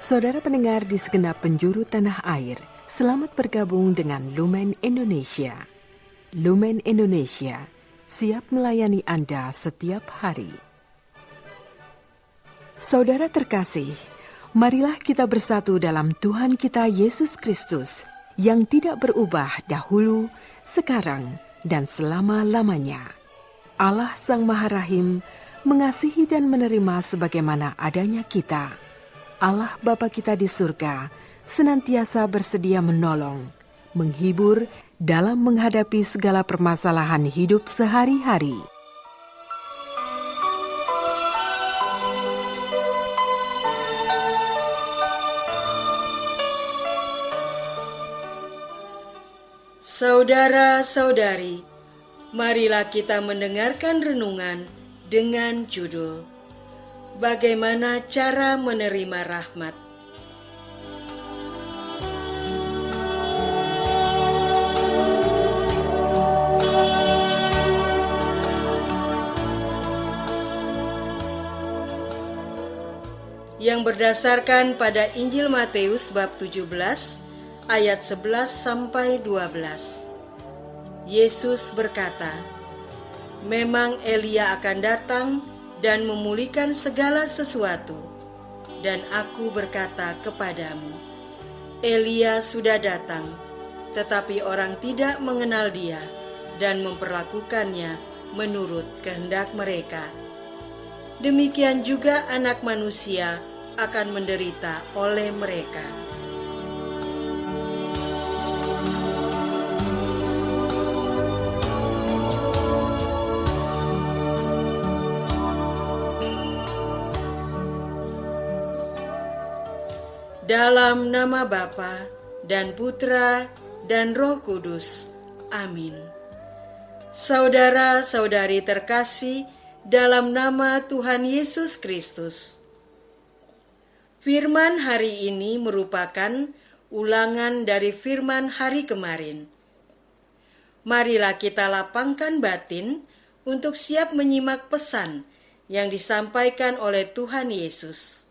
Saudara pendengar di segenap penjuru tanah air, selamat bergabung dengan Lumen Indonesia. Lumen Indonesia siap melayani Anda setiap hari. Saudara terkasih, marilah kita bersatu dalam Tuhan kita Yesus Kristus yang tidak berubah dahulu, sekarang, dan selama-lamanya. Allah Sang Maha Rahim mengasihi dan menerima sebagaimana adanya kita. Allah Bapa kita di surga senantiasa bersedia menolong, menghibur dalam menghadapi segala permasalahan hidup sehari-hari. Saudara-saudari, marilah kita mendengarkan renungan dengan judul Bagaimana Cara Menerima Rahmat. Yang berdasarkan pada Injil Matius bab 17 ayat 11 sampai 12. Yesus berkata, "Memang Elia akan datang dan memulihkan segala sesuatu. Dan aku berkata kepadamu, Elia sudah datang, tetapi orang tidak mengenal dia dan memperlakukannya menurut kehendak mereka. Demikian juga Anak Manusia akan menderita oleh mereka." Dalam nama Bapa dan Putra dan Roh Kudus. Amin. Saudara-saudari terkasih dalam nama Tuhan Yesus Kristus. Firman hari ini merupakan ulangan dari firman hari kemarin. Marilah kita lapangkan batin untuk siap menyimak pesan yang disampaikan oleh Tuhan Yesus.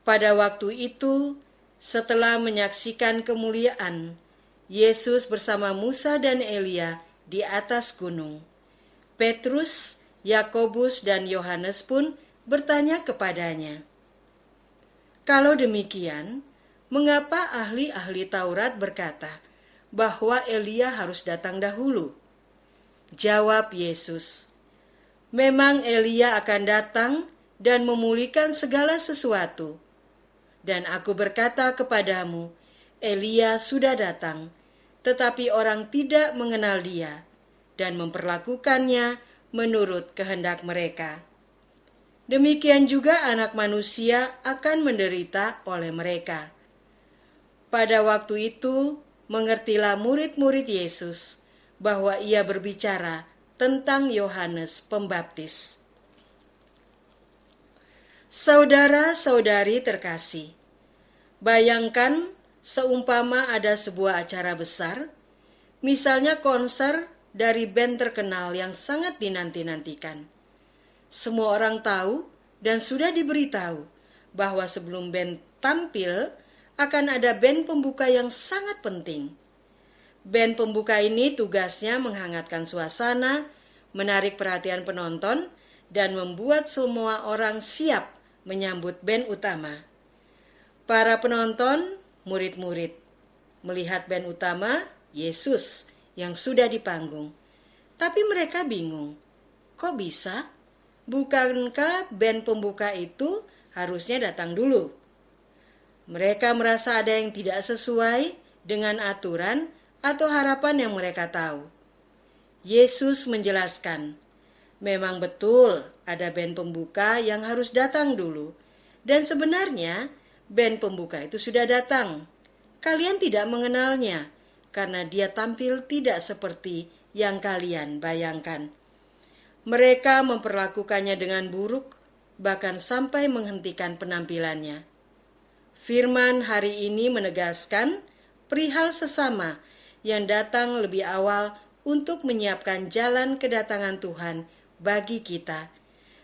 Pada waktu itu, setelah menyaksikan kemuliaan, Yesus bersama Musa dan Elia di atas gunung. Petrus, Yakobus, dan Yohanes pun bertanya kepadanya, "Kalau demikian, mengapa ahli-ahli Taurat berkata bahwa Elia harus datang dahulu?" Jawab Yesus, "Memang Elia akan datang dan memulihkan segala sesuatu. Dan aku berkata kepadamu, Elia sudah datang, tetapi orang tidak mengenal dia dan memperlakukannya menurut kehendak mereka. Demikian juga Anak Manusia akan menderita oleh mereka." Pada waktu itu, mengertilah murid-murid Yesus bahwa ia berbicara tentang Yohanes Pembaptis. Saudara-saudari terkasih, bayangkan seumpama ada sebuah acara besar, misalnya konser dari band terkenal yang sangat dinanti-nantikan. Semua orang tahu dan sudah diberitahu bahwa sebelum band tampil akan ada band pembuka yang sangat penting. Band pembuka ini tugasnya menghangatkan suasana, menarik perhatian penonton, dan membuat semua orang siap menyambut band utama. Para penonton, murid-murid, melihat band utama, Yesus yang sudah di panggung. Tapi mereka bingung, kok bisa? Bukankah band pembuka itu harusnya datang dulu? Mereka merasa ada yang tidak sesuai dengan aturan atau harapan yang mereka tahu. Yesus menjelaskan, memang betul ada band pembuka yang harus datang dulu. Dan sebenarnya band pembuka itu sudah datang. Kalian tidak mengenalnya karena dia tampil tidak seperti yang kalian bayangkan. Mereka memperlakukannya dengan buruk, bahkan sampai menghentikan penampilannya. Firman hari ini menegaskan perihal sesama yang datang lebih awal untuk menyiapkan jalan kedatangan Tuhan bagi kita.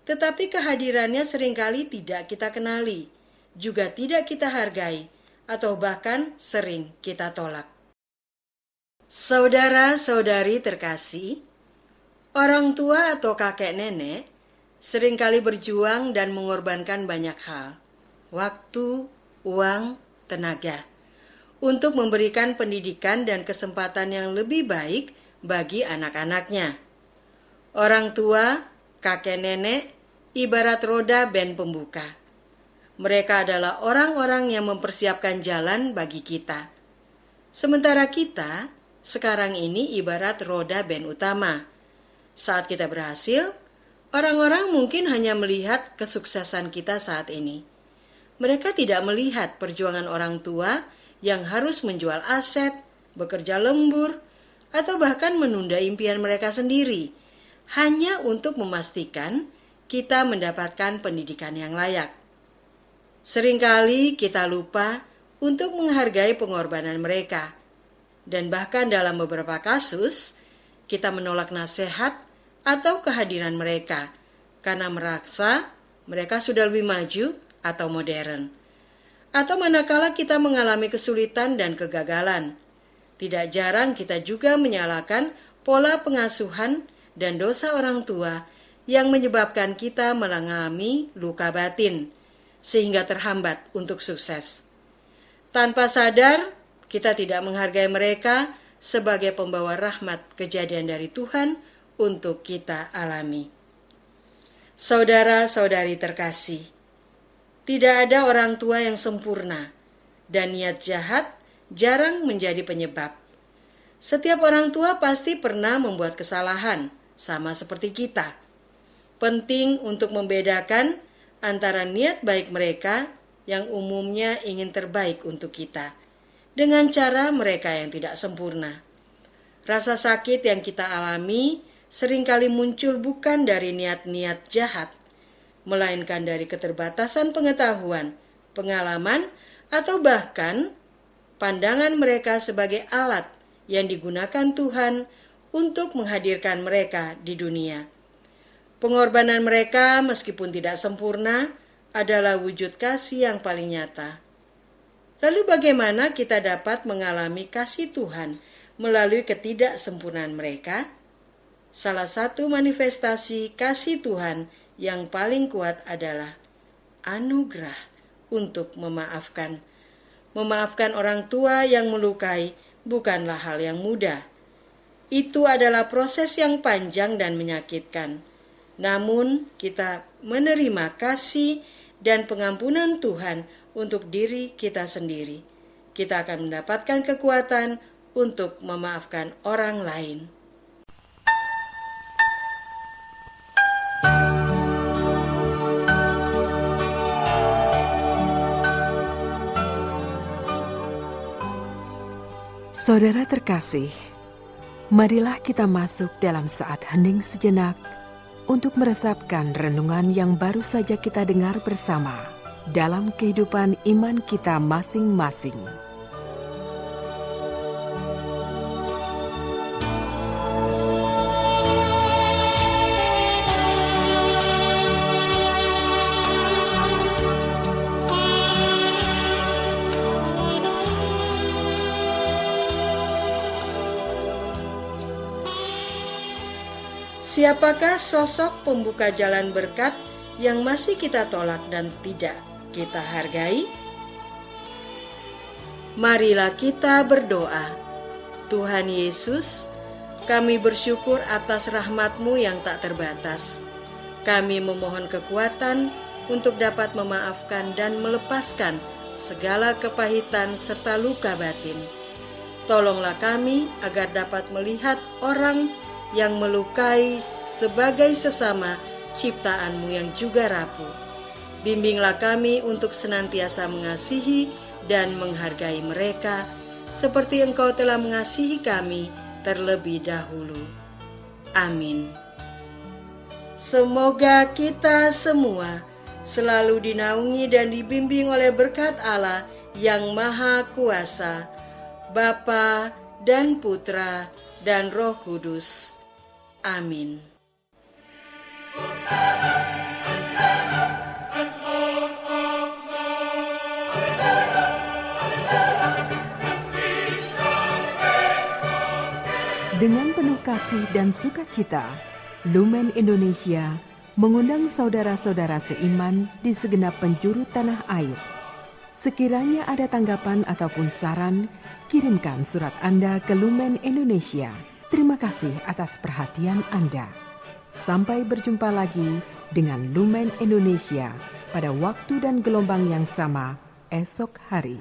Tetapi kehadirannya seringkali tidak kita kenali juga tidak kita hargai atau bahkan sering kita tolak. Saudara-saudari terkasih, orang tua atau kakek nenek seringkali berjuang dan mengorbankan banyak hal, waktu, uang, tenaga, untuk memberikan pendidikan dan kesempatan yang lebih baik bagi anak-anaknya. Orang tua, kakek nenek, ibarat roda band pembuka. Mereka adalah orang-orang yang mempersiapkan jalan bagi kita. Sementara kita, sekarang ini ibarat roda band utama. Saat kita berhasil, orang-orang mungkin hanya melihat kesuksesan kita saat ini. Mereka tidak melihat perjuangan orang tua yang harus menjual aset, bekerja lembur, atau bahkan menunda impian mereka sendiri, hanya untuk memastikan kita mendapatkan pendidikan yang layak. Seringkali kita lupa untuk menghargai pengorbanan mereka, dan bahkan dalam beberapa kasus, kita menolak nasihat atau kehadiran mereka karena merasa mereka sudah lebih maju atau modern. Atau manakala kita mengalami kesulitan dan kegagalan, tidak jarang kita juga menyalahkan pola pengasuhan dan dosa orang tua yang menyebabkan kita mengalami luka batin sehingga terhambat untuk sukses. Tanpa sadar, kita tidak menghargai mereka sebagai pembawa rahmat kejadian dari Tuhan untuk kita alami. Saudara-saudari terkasih, tidak ada orang tua yang sempurna, dan niat jahat jarang menjadi penyebab. Setiap orang tua pasti pernah membuat kesalahan, sama seperti kita. Penting untuk membedakan antara niat baik mereka yang umumnya ingin terbaik untuk kita, dengan cara mereka yang tidak sempurna. Rasa sakit yang kita alami seringkali muncul bukan dari niat-niat jahat, melainkan dari keterbatasan pengetahuan, pengalaman, atau bahkan pandangan mereka sebagai alat yang digunakan Tuhan untuk menghadirkan mereka di dunia. Pengorbanan mereka meskipun tidak sempurna adalah wujud kasih yang paling nyata. Lalu bagaimana kita dapat mengalami kasih Tuhan melalui ketidaksempurnaan mereka? Salah satu manifestasi kasih Tuhan yang paling kuat adalah anugerah untuk memaafkan. Memaafkan orang tua yang melukai bukanlah hal yang mudah. Itu adalah proses yang panjang dan menyakitkan. Namun kita menerima kasih dan pengampunan Tuhan untuk diri kita sendiri. Kita akan mendapatkan kekuatan untuk memaafkan orang lain. Saudara terkasih, marilah kita masuk dalam saat hening sejenak untuk meresapkan renungan yang baru saja kita dengar bersama dalam kehidupan iman kita masing-masing. Siapakah sosok pembuka jalan berkat yang masih kita tolak dan tidak kita hargai? Marilah kita berdoa. Tuhan Yesus, kami bersyukur atas rahmat-Mu yang tak terbatas. Kami memohon kekuatan untuk dapat memaafkan dan melepaskan segala kepahitan serta luka batin. Tolonglah kami agar dapat melihat orang yang melukai sebagai sesama ciptaan-Mu yang juga rapuh. Bimbinglah kami untuk senantiasa mengasihi dan menghargai mereka, seperti Engkau telah mengasihi kami terlebih dahulu. Amin. Semoga kita semua selalu dinaungi dan dibimbing oleh berkat Allah yang Maha Kuasa, Bapa dan Putra dan Roh Kudus. Amin. Dengan penuh kasih dan sukacita, Lumen Indonesia mengundang saudara-saudara seiman di segenap penjuru tanah air. Sekiranya ada tanggapan ataupun saran, kirimkan surat Anda ke Lumen Indonesia. Terima kasih atas perhatian Anda. Sampai berjumpa lagi dengan Lumen Indonesia pada waktu dan gelombang yang sama esok hari.